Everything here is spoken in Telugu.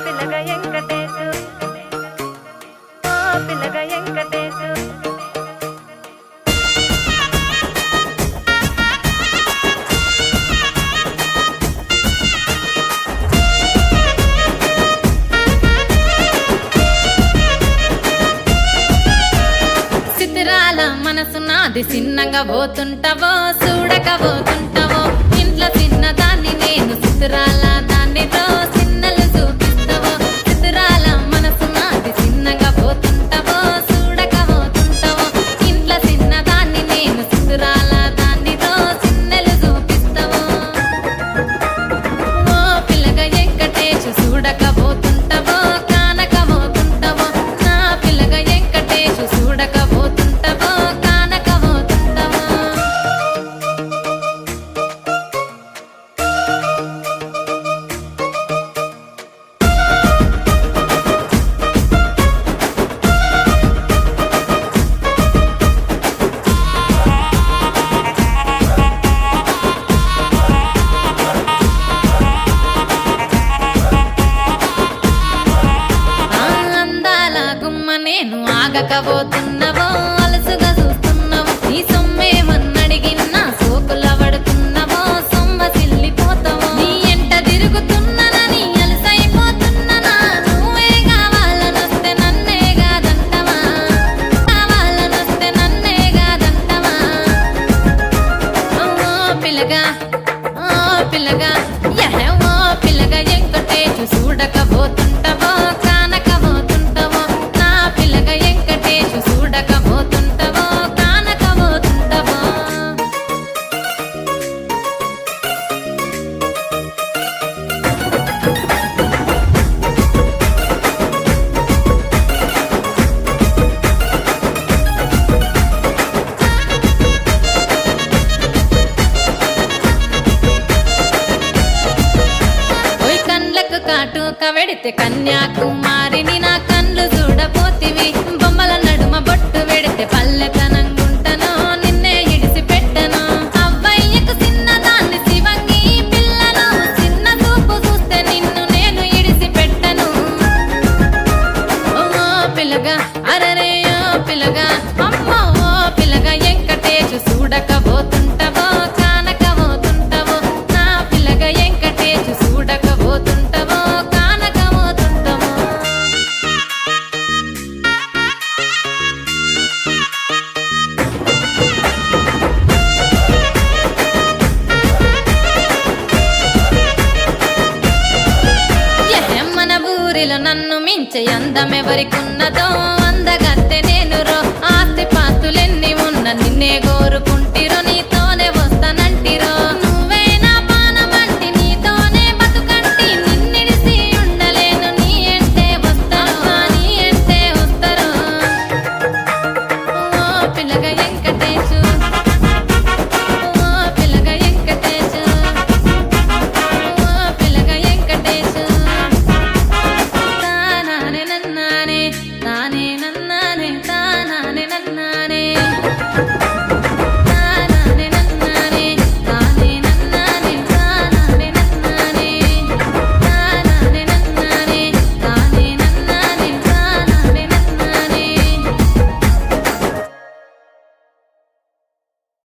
పిల్లగా వెంకటేశు పిల్లగా వెంకటేశు సిద్ధిరాల మనసు నాది చిన్నగా పోతుంటావో చూడక పోతుంటావో ఇంట్లో చిన్నదాన్ని నేను సిద్ధిరాల దాన్నితో చిన్నలు చూపిస్తావో సిద్ధిరాల మనసు నాది చిన్నగా పోతుంటావో చూడక పోతుంటావో ఇంట్లో చిన్నదాన్ని నేను సిద్ధిరాల దాన్నితో చిన్నలు చూపిస్తావో ఓ పిల్లగా వెంకటేశు చూడక పోతుంటావో కానక పోతుంటావో నా పిల్లగా వెంకటేశు చూడక పోతుంటావో కానక పోతుంటావో అందాల గుమ్మ నేను ఆగకపోతున్నావో అలసుగా చూస్తున్నావో నీ సొమ్మేమన్నడిగిన్నా సోకుల పడుతున్నావో సొమ్మ సిల్లిపోతావో నీ ఎంట తిరుగుతున్నానని అలసైపోతున్నానా నువ్వే కావాలనొస్తే నన్నే కాదంటవా కావాలనొస్తే నన్నే కాదంటవా ఓ పిల్లగా ఓ పిల్లగా ఓ పిల్లగా వెంకటేశు చూడకపోతుంటావో కానకపోతుంటావో నా పిల్లగా వెంకటేశు చూడకపోతుంటావో కానకపోతుంటావో ఓయ్ కండ్లకు కాటుక వెడితే కన్యాకుమారిని నా కండ్లు చూడపోతివి బొమ్మల నడుమ బొట్టు వెడితే పల్లెతనంగుంటను నిన్నే ఇడిసి పెట్టను అవ్వయ్యకు చిన్నదాన్ని శివంగి పిల్లను చిన్న చూపు చూస్తే నిన్ను నేను ఇడిసి పెట్టను ఓ పిల్లగా అరరే ఓ పిల్లగా అమ్మో ఓ పిల్లగా వెంకటేశు చూడకపోతుంటావో కానకపోతుంటావో నా పిల్లగా వెంకటేశు చూడకపోతుంటావో కానకపోతుంటావో మన ఊరిలో నన్ను మించే అందమెవరికున్నదో